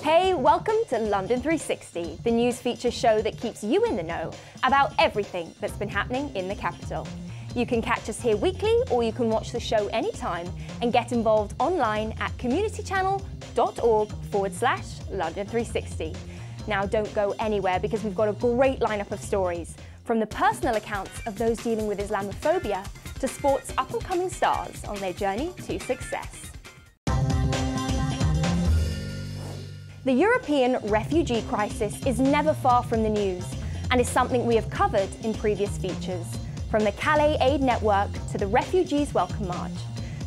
Hey, welcome to London 360, the news feature show that keeps you in the know about everything that's been happening in the capital. You can catch us here weekly, or you can watch the show anytime and get involved online at communitychannel.org/London360. Now don't go anywhere, because we've got a great lineup of stories, from the personal accounts of those dealing with Islamophobia to sports up-and-coming stars on their journey to success. The European refugee crisis is never far from the news and is something we have covered in previous features, from the Calais Aid Network to the Refugees Welcome March.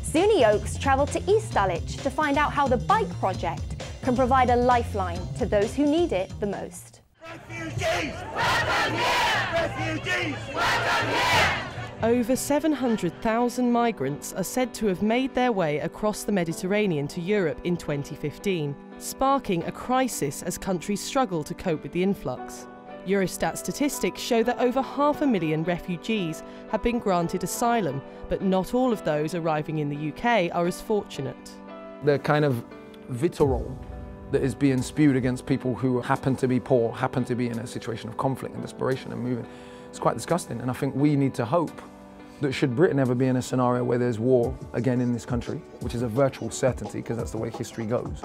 Suni Oakes travelled to East Dulwich to find out how the Bike Project can provide a lifeline to those who need it the most. Refugees, welcome here! Refugees, welcome here! Over 700,000 migrants are said to have made their way across the Mediterranean to Europe in 2015, sparking a crisis as countries struggle to cope with the influx. Eurostat statistics show that over 500,000 refugees have been granted asylum, but not all of those arriving in the UK are as fortunate. The kind of vitriol that is being spewed against people who happen to be poor, happen to be in a situation of conflict and desperation and moving, it's quite disgusting. And I think we need to hope that should Britain ever be in a scenario where there's war again in this country, which is a virtual certainty because that's the way history goes,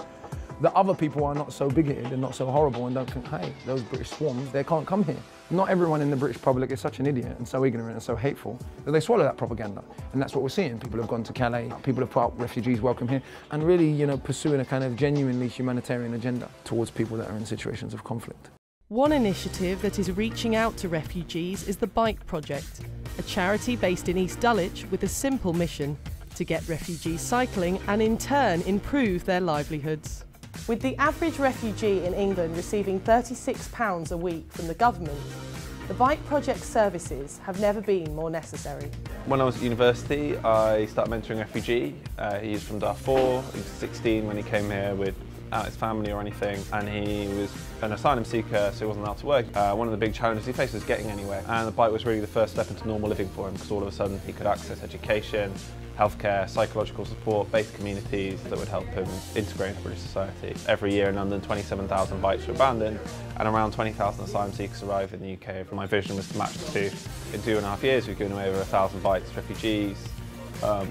that other people are not so bigoted and not so horrible and don't think, hey, those British swarms, they can't come here. Not everyone in the British public is such an idiot and so ignorant and so hateful that they swallow that propaganda. And that's what we're seeing. People have gone to Calais, people have put up refugees welcome here, and really, pursuing a kind of genuinely humanitarian agenda towards people that are in situations of conflict. One initiative that is reaching out to refugees is the Bike Project, a charity based in East Dulwich with a simple mission: to get refugees cycling and in turn improve their livelihoods. With the average refugee in England receiving £36 a week from the government, the Bike Project services have never been more necessary. When I was at university, I started mentoring a refugee. He's from Darfur. He was 16 when he came here without his family or anything, and he was an asylum seeker, so he wasn't allowed to work. One of the big challenges he faced was getting anywhere, and the bike was really the first step into normal living for him, because all of a sudden he could access education, healthcare, psychological support, based communities that would help him integrate into British society. Every year in London, 27,000 bikes were abandoned and around 20,000 asylum seekers arrive in the UK. My vision was to match the two. In 2.5 years, we've given away over 1,000 bikes to refugees.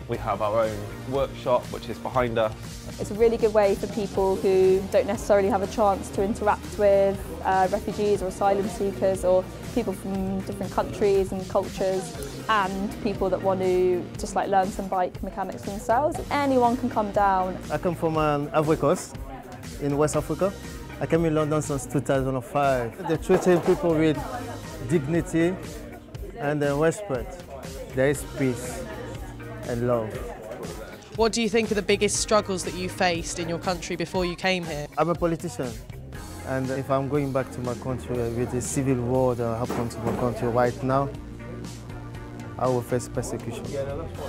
We have our own workshop, which is behind us. It's a really good way for people who don't necessarily have a chance to interact with refugees or asylum seekers, or people from different countries and cultures, and people that want to just learn some bike mechanics themselves. Anyone can come down. I come from Ivory Coast in West Africa. I came in London since 2005. They're treating people with dignity and respect. There is peace and love. What do you think are the biggest struggles that you faced in your country before you came here? I'm a politician, and if I'm going back to my country with the civil war that happened to my country right now, I will face persecution.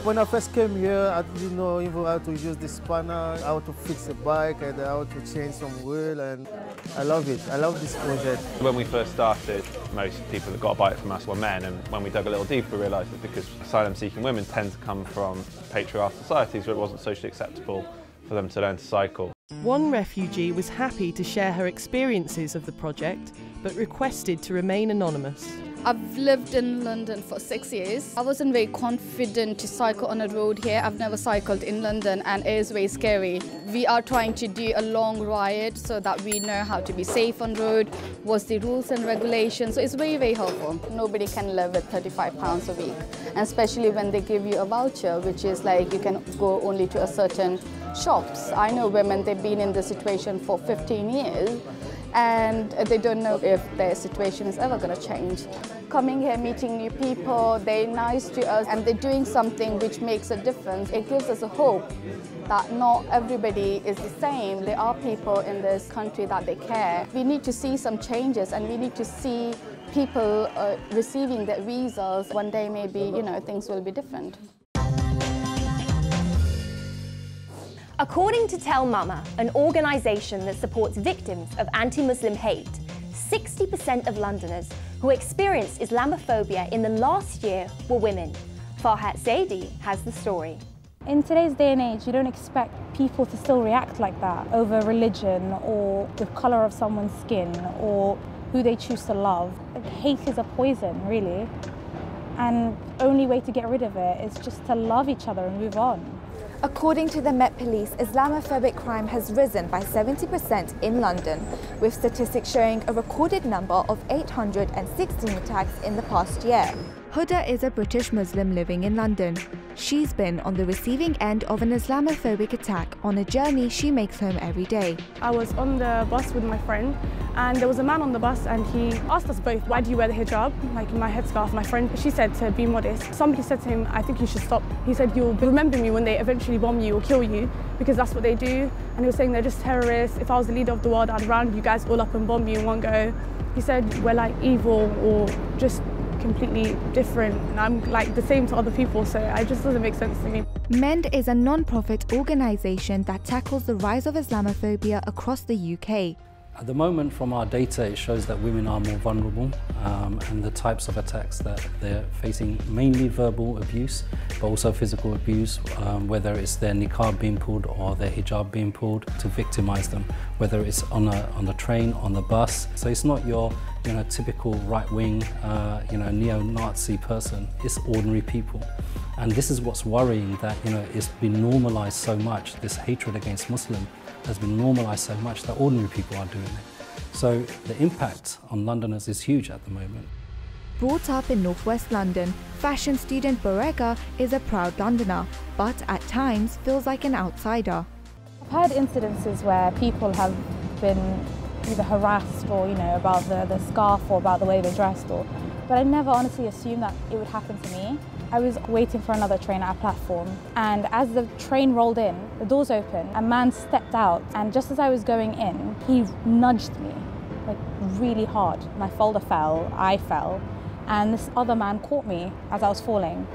When I first came here, I didn't know even how to use the spanner, how to fix a bike, and how to change some wheel, and I love it. I love this project. When we first started, most people that got a bike from us were men, and when we dug a little deeper, we realised that because asylum-seeking women tend to come from patriarchal societies where it wasn't socially acceptable for them to learn to cycle. One refugee was happy to share her experiences of the project, but requested to remain anonymous. I've lived in London for 6 years. I wasn't very confident to cycle on a road here. I've never cycled in London, and it is very scary. We are trying to do a long ride so that we know how to be safe on road, what's the rules and regulations. So it's very, very helpful. Nobody can live with £35 a week, and especially when they give you a voucher, which is you can go only to a certain shops. I know women, they've been in this situation for 15 years, and they don't know if their situation is ever going to change. Coming here, meeting new people, they're nice to us, and they're doing something which makes a difference. It gives us a hope that not everybody is the same. There are people in this country that they care. We need to see some changes, and we need to see people receiving their visas. One day maybe, things will be different. According to Tell Mama, an organisation that supports victims of anti-Muslim hate, 60% of Londoners who experienced Islamophobia in the last year were women. Farhat Zaidi has the story. In today's day and age, you don't expect people to still react like that over religion or the colour of someone's skin or who they choose to love. Hate is a poison, really. And the only way to get rid of it is just to love each other and move on. According to the Met Police, Islamophobic crime has risen by 70% in London, with statistics showing a recorded number of 816 attacks in the past year. Huda is a British Muslim living in London. She's been on the receiving end of an Islamophobic attack on a journey she makes home every day. I was on the bus with my friend and there was a man on the bus and he asked us both, why do you wear the hijab? Like my headscarf, my friend, she said to be modest. Somebody said to him, I think you should stop. He said, you'll remember me when they eventually bomb you or kill you because that's what they do. And he was saying they're just terrorists. If I was the leader of the world, I'd round you guys all up and bomb you in one go. He said, we're like evil or just completely different and I'm like the same to other people, so it just doesn't make sense to me. MEND is a non-profit organisation that tackles the rise of Islamophobia across the UK. At the moment, from our data, it shows that women are more vulnerable and the types of attacks that they're facing, mainly verbal abuse, but also physical abuse, whether it's their niqab being pulled or their hijab being pulled to victimise them, whether it's on the train, on the bus. So it's not your typical right-wing, neo-Nazi person. It's ordinary people. And this is what's worrying, that it's been normalised so much, this hatred against Muslims has been normalised so much that ordinary people are doing it. So the impact on Londoners is huge at the moment. Brought up in northwest London, fashion student Borega is a proud Londoner, but at times feels like an outsider. I've heard incidences where people have been either harassed or, about the scarf or about the way they dressed, but I never honestly assumed that it would happen to me. I was waiting for another train at a platform, and as the train rolled in, the doors opened, a man stepped out, and just as I was going in, he nudged me, like really hard. My folder fell, I fell, and this other man caught me as I was falling.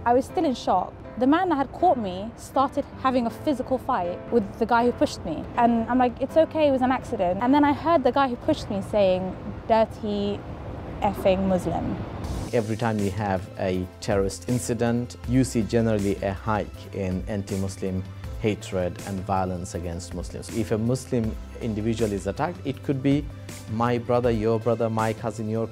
I was still in shock. The man that had caught me started having a physical fight with the guy who pushed me. And I'm like, it's okay, it was an accident. And then I heard the guy who pushed me saying, dirty effing Muslim. Every time you have a terrorist incident, you see generally a hike in anti-Muslim hatred and violence against Muslims. If a Muslim individual is attacked, it could be my brother, my cousin, your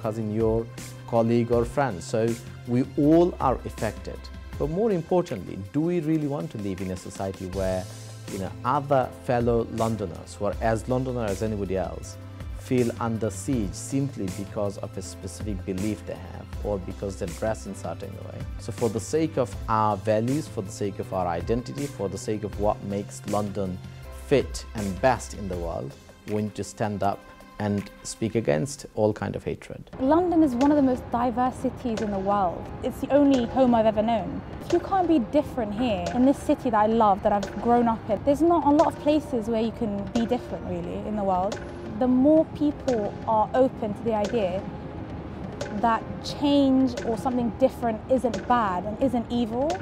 colleague or friend. So we all are affected. But more importantly, do we really want to live in a society where other fellow Londoners, who are as Londoner as anybody else, feel under siege simply because of a specific belief they have or because they dress in a certain way? So for the sake of our values, for the sake of our identity, for the sake of what makes London fit and best in the world, we need to stand up and speak against all kinds of hatred. London is one of the most diverse cities in the world. It's the only home I've ever known. If you can't be different here, in this city that I love, that I've grown up in, there's not a lot of places where you can be different really in the world. The more people are open to the idea that change or something different isn't bad and isn't evil,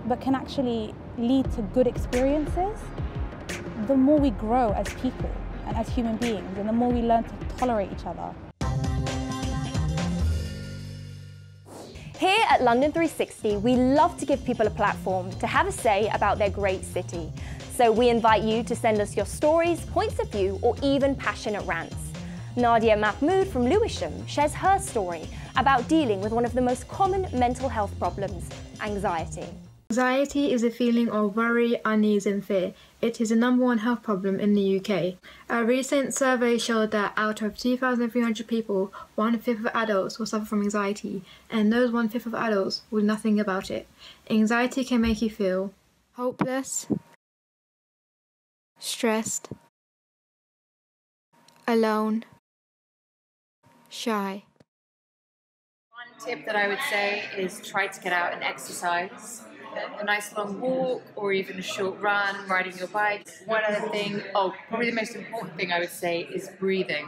but can actually lead to good experiences, the more we grow as people and as human beings, and the more we learn to tolerate each other. Here at London 360, we love to give people a platform to have a say about their great city. So we invite you to send us your stories, points of view, or even passionate rants. Nadia Mahmood from Lewisham shares her story about dealing with one of the most common mental health problems, anxiety. Anxiety is a feeling of worry, unease and fear. It is the #1 health problem in the UK. A recent survey showed that out of 2,300 people, 1/5 of adults will suffer from anxiety, and those 1/5 of adults will do nothing about it. Anxiety can make you feel hopeless, stressed, alone, shy. One tip that I would say is try to get out and exercise. A nice long walk or even a short run, riding your bike. One other thing, probably the most important thing I would say is breathing.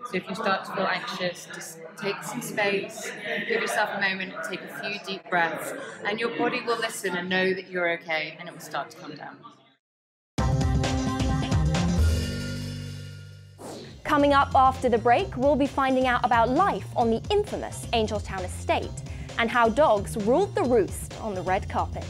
So if you start to feel anxious, just take some space, give yourself a moment and take a few deep breaths, and your body will listen and know that you're okay, and it will start to come down. Coming up after the break, we'll be finding out about life on the infamous Angeltown estate and how dogs ruled the roost on the red carpet.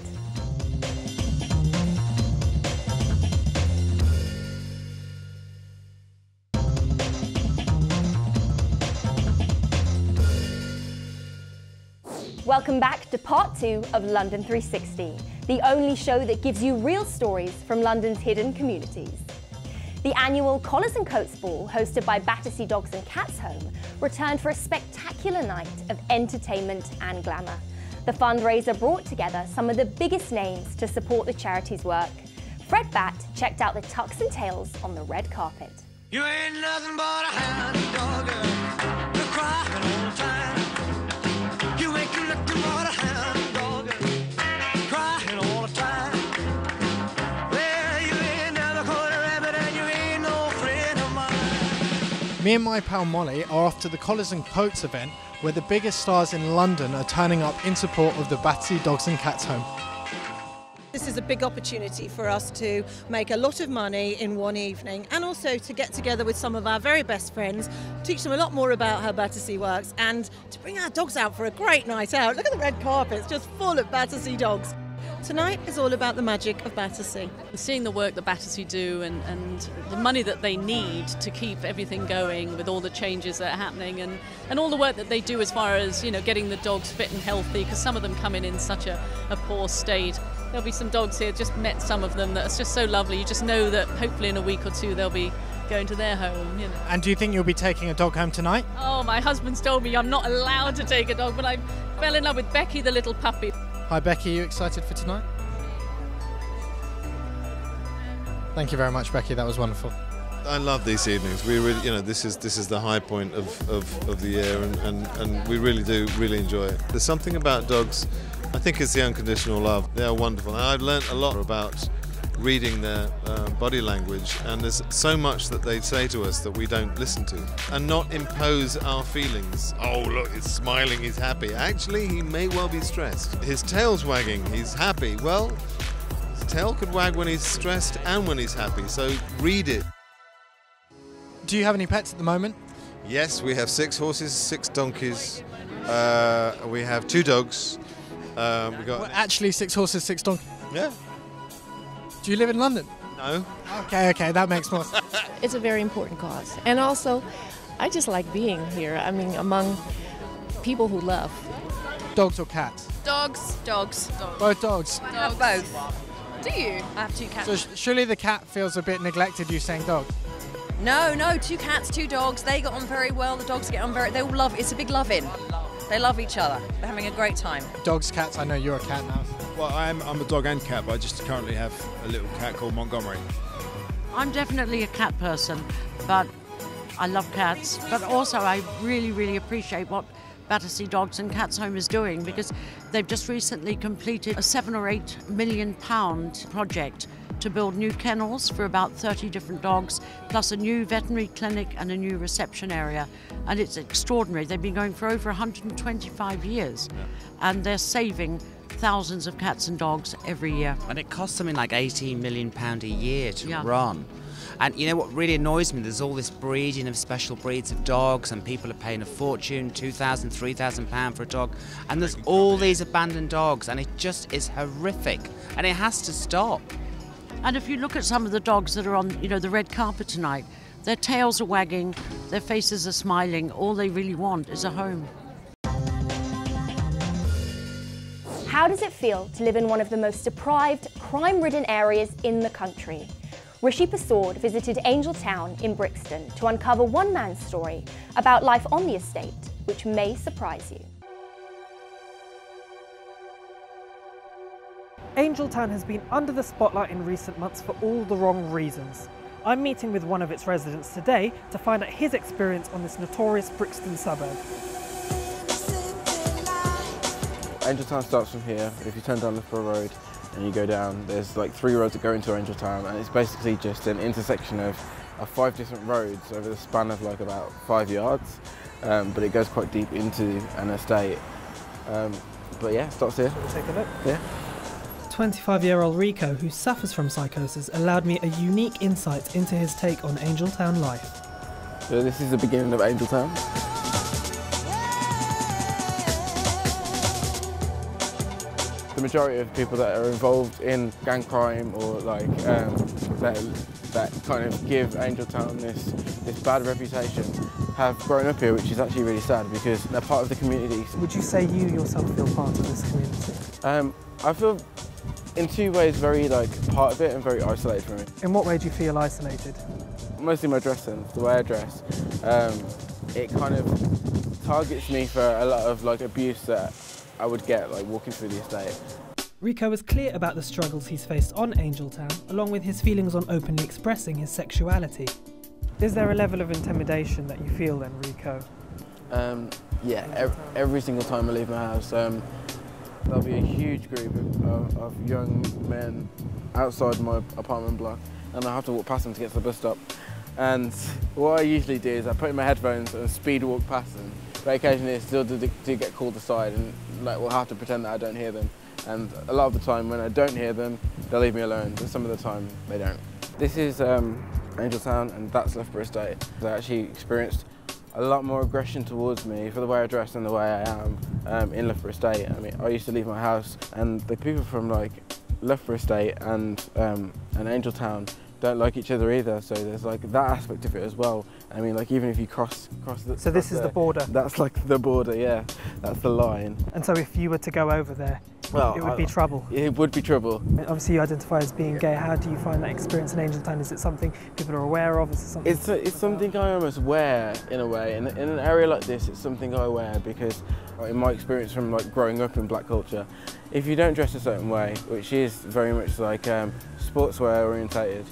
Welcome back to part 2 of London 360, the only show that gives you real stories from London's hidden communities. The annual Collars and Coats Ball, hosted by Battersea Dogs and Cats Home, returned for a spectacular night of entertainment and glamour. The fundraiser brought together some of the biggest names to support the charity's work. Fred Batt checked out the tucks and tails on the red carpet. You ain't nothing but a hound dog, you're crying all the time. You ain't nothing but a hound dog, crying all the time. Well, you ain't never caught a rabbit and you ain't no friend of mine. Me and my pal Molly are off to the Collars and Coats event, where the biggest stars in London are turning up in support of the Battersea Dogs and Cats Home. This is a big opportunity for us to make a lot of money in one evening, and also to get together with some of our very best friends, teach them a lot more about how Battersea works, and to bring our dogs out for a great night out. Look at the red carpet, it's just full of Battersea dogs. Tonight is all about the magic of Battersea. Seeing the work that Battersea do and the money that they need to keep everything going with all the changes that are happening and all the work that they do as far as, you know, getting the dogs fit and healthy, because some of them come in such a poor state. There'll be some dogs here, just met some of them, that's just so lovely. You just know that hopefully in a week or two they'll be going to their home, you know. And do you think you'll be taking a dog home tonight? Oh, my husband's told me I'm not allowed to take a dog, but I fell in love with Becky, the little puppy. Hi Becky, are you excited for tonight? Thank you very much, Becky, that was wonderful. I love these evenings. We really, you know, this is the high point of the year, and we really do enjoy it. There's something about dogs, I think it's the unconditional love. They are wonderful. And I've learnt a lot about reading their body language, and there's so much that they say to us that we don't listen to, and not impose our feelings. Oh look, he's smiling, he's happy. Actually, he may well be stressed. His tail's wagging, he's happy. Well, his tail could wag when he's stressed and when he's happy, so read it. Do you have any pets at the moment? Yes, we have 6 horses, 6 donkeys, we have 2 dogs. Well, actually 6 horses, 6 donkeys? Yeah. Do you live in London? No. Okay, that makes more sense. It's a very important cause. And also, I just like being here. I mean, among people who love. Dogs or cats? Dogs. Both dogs? I have both. Do you? I have 2 cats. So surely the cat feels a bit neglected, you saying dog? No, 2 cats, 2 dogs. They get on very well. The dogs get on they all love, it's a big love-in. They love each other. They're having a great time. Dogs, cats, I know you're a cat now. Well, I'm a dog and cat, but I just currently have a little cat called Montgomery. I'm definitely a cat person, but I love cats. But also I really appreciate what Battersea Dogs and Cats Home is doing, because they've just recently completed a £7 or £8 million project to build new kennels for about 30 different dogs, plus a new veterinary clinic and a new reception area. And it's extraordinary. They've been going for over 125 years, and they're saving thousands of cats and dogs every year. And it costs something like £18 million a year to run. And you know what really annoys me? There's all this breeding of special breeds of dogs, and people are paying a fortune, £2,000, £3,000 for a dog. And there's all these abandoned dogs, and it just is horrific. And it has to stop. And if you look at some of the dogs that are on, the red carpet tonight, their tails are wagging, their faces are smiling. All they really want is a home. How does it feel to live in one of the most deprived, crime-ridden areas in the country? Rishi Persaud visited Angel Town in Brixton to uncover one man's story about life on the estate, which may surprise you. Angel Town has been under the spotlight in recent months for all the wrong reasons. I'm meeting with one of its residents today to find out his experience on this notorious Brixton suburb. Angel Town starts from here. If you turn down Loughborough Road and you go down, there's like 3 roads that go into Angel Town, and it's basically just an intersection of 5 different roads over the span of like about 5 yards, but it goes quite deep into an estate. But yeah, it starts here. Take a look. Yeah. 25-year-old Rico, who suffers from psychosis, allowed me a unique insight into his take on Angel Town life. So this is the beginning of Angel Town. The majority of people that are involved in gang crime or like that that kind of give Angeltown this bad reputation have grown up here, which is actually really sad because they're part of the community. Would you say you yourself feel part of this community? I feel in two ways very part of it and very isolated from it. In what way do you feel isolated? Mostly my dress sense, the way I dress. It kind of targets me for a lot of abuse that I would get walking through the estate. Rico was clear about the struggles he's faced on Angeltown, along with his feelings on openly expressing his sexuality. Is there a level of intimidation that you feel then, Rico? Yeah, every single time I leave my house, there'll be a huge group of young men outside my apartment block, and I have to walk past them to get to the bus stop. And what I usually do is I put in my headphones and speed walk past them, but occasionally I still do get called aside, and we'll have to pretend that I don't hear them. And a lot of the time when I don't hear them, they'll leave me alone, but some of the time they don't. This is Angeltown, and that's Loughborough Estate. I actually experienced a lot more aggression towards me for the way I dress and the way I am in Loughborough Estate. I mean, I used to leave my house, and the people from Loughborough Estate and Angeltown don't like each other either, so there's that aspect of it as well. I mean, even if you cross the... So this is the border? That's the border, yeah. That's the line. And so if you were to go over there, it would be trouble? It would be trouble. Obviously you identify as being gay. How do you find that experience in Angeltown? Is it something people are aware of? Is it something... It's something I almost wear, in a way. In an area like this, it's something I wear because, in my experience from growing up in black culture, if you don't dress a certain way, which is very much sportswear orientated,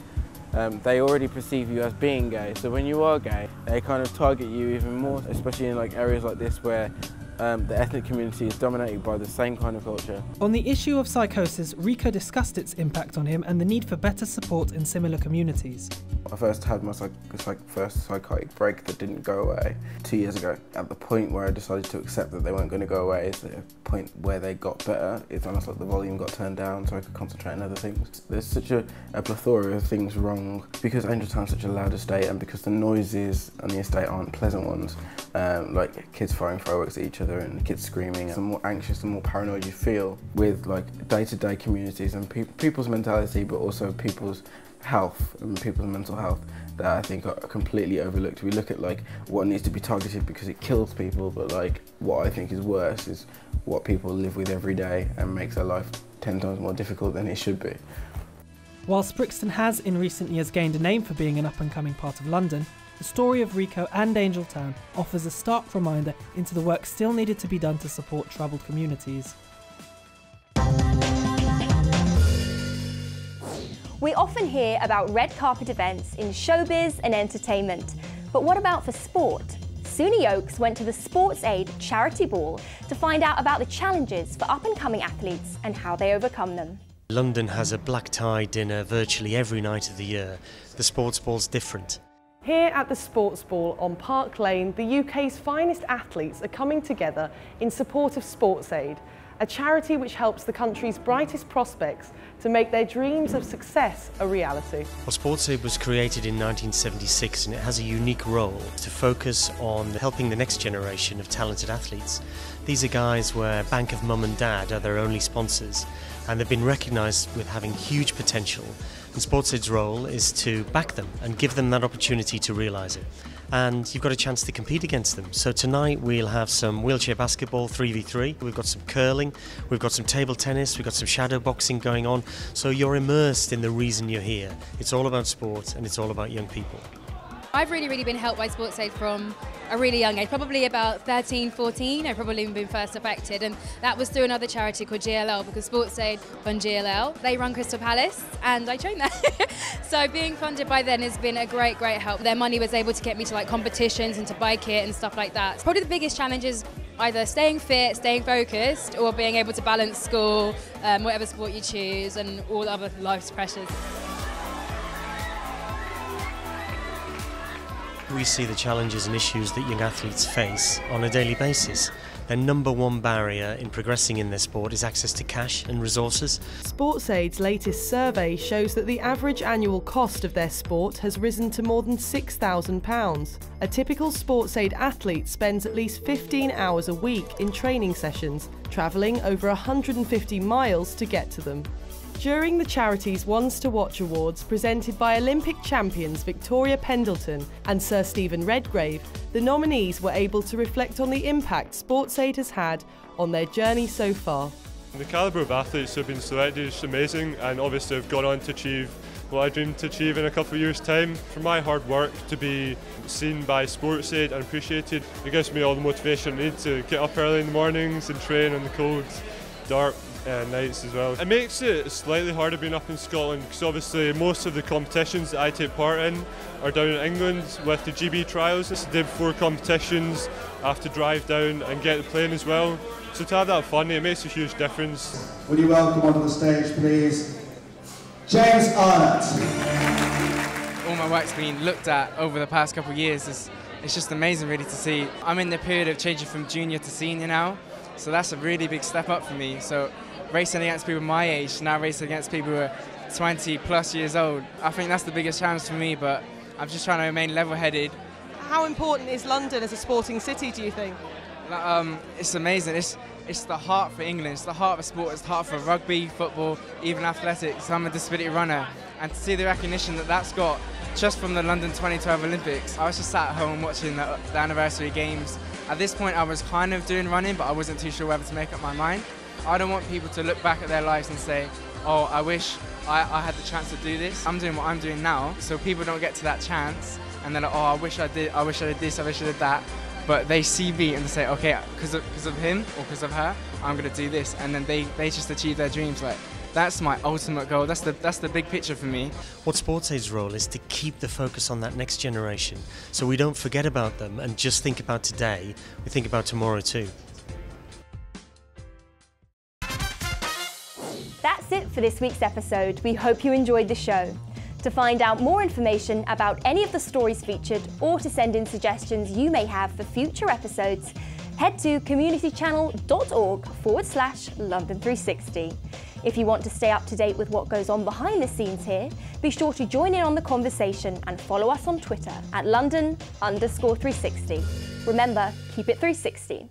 they already perceive you as being gay. So when you are gay, they kind of target you even more, especially in areas like this where the ethnic community is dominated by the same kind of culture. On the issue of psychosis, Rico discussed its impact on him and the need for better support in similar communities. I first had my first psychotic break that didn't go away 2 years ago. At the point where I decided to accept that they weren't going to go away is the point where they got better. It's almost like the volume got turned down so I could concentrate on other things. There's such a plethora of things wrong because Angeltown's such a loud estate and because the noises on the estate aren't pleasant ones, like kids firing fireworks at each other and kids screaming. The more anxious, the more paranoid you feel with day-to-day communities and people's mentality, but also people's health and people's mental health that I think are completely overlooked. We look at what needs to be targeted because it kills people, but what I think is worse is what people live with every day and makes their life 10 times more difficult than it should be. Whilst Brixton has in recent years gained a name for being an up-and-coming part of London, the story of Rico and Angeltown offers a stark reminder into the work still needed to be done to support troubled communities. We often hear about red carpet events in showbiz and entertainment, but what about for sport? Suni Oakes went to the Sports Aid charity ball to find out about the challenges for up-and-coming athletes and how they overcome them. London has a black tie dinner virtually every night of the year. The sports ball's different. Here at the Sports Ball on Park Lane, the UK's finest athletes are coming together in support of Sports Aid, a charity which helps the country's brightest prospects to make their dreams of success a reality. Well, Sports Aid was created in 1976 and it has a unique role to focus on helping the next generation of talented athletes. These are guys where Bank of Mum and Dad are their only sponsors and they've been recognised with having huge potential. And Sports Aid's role is to back them and give them that opportunity to realise it. And you've got a chance to compete against them. So tonight we'll have some wheelchair basketball 3v3, we've got some curling, we've got some table tennis, we've got some shadow boxing going on. So you're immersed in the reason you're here. It's all about sport and it's all about young people. I've really been helped by Sports Aid from a really young age, probably about 13, 14, I've probably been first affected, and that was through another charity called GLL, because Sports Aid fund GLL. They run Crystal Palace and I trained there. So being funded by them has been a great help. Their money was able to get me to competitions and to buy kit and stuff like that. Probably the biggest challenge is either staying fit, staying focused, or being able to balance school, whatever sport you choose, and all other life's pressures. We see the challenges and issues that young athletes face on a daily basis. Their number one barrier in progressing in their sport is access to cash and resources. Sports Aid's latest survey shows that the average annual cost of their sport has risen to more than £6,000. A typical Sports Aid athlete spends at least 15 hours a week in training sessions, travelling over 150 miles to get to them. During the charity's Ones to Watch Awards presented by Olympic champions Victoria Pendleton and Sir Stephen Redgrave, the nominees were able to reflect on the impact SportsAid has had on their journey so far. The calibre of athletes who have been selected is amazing, and obviously have gone on to achieve what I dreamed to achieve in a couple of years' time. For my hard work to be seen by SportsAid and appreciated, it gives me all the motivation I need to get up early in the mornings and train on the cold, dark nights as well. It makes it slightly harder being up in Scotland because obviously most of the competitions that I take part in are down in England with the GB trials. I did 4 competitions, I have to drive down and get the plane as well. So to have that fun, it makes a huge difference. Will you welcome onto the stage, please, James Arnott. All my work's been looked at over the past couple of years. It's just amazing really to see. I'm in the period of changing from junior to senior now, so that's a really big step up for me. So racing against people my age, now racing against people who are 20 plus years old, I think that's the biggest challenge for me, but I'm just trying to remain level-headed. How important is London as a sporting city, do you think? It's amazing. It's the heart for England. It's the heart of sport. It's the heart for rugby, football, even athletics. I'm a disability runner, and to see the recognition that that's got just from the London 2012 Olympics. I was just sat at home watching the anniversary games. At this point I was kind of doing running, but I wasn't too sure whether to make up my mind. I don't want people to look back at their lives and say, oh, I wish I had the chance to do this. I'm doing what I'm doing now, so people don't get to that chance and they're like, oh, I wish I did this, I wish I did that. But they see me and they say, okay, because of him or because of her, I'm going to do this. And then they just achieve their dreams. Like, that's my ultimate goal. That's the big picture for me. What SportsAid's role is to keep the focus on that next generation, so we don't forget about them and just think about today, we think about tomorrow too. That's it for this week's episode. We hope you enjoyed the show. To find out more information about any of the stories featured or to send in suggestions you may have for future episodes, head to communitychannel.org/London360. If you want to stay up to date with what goes on behind the scenes here, be sure to join in on the conversation and follow us on Twitter at London_360. Remember, keep it 360.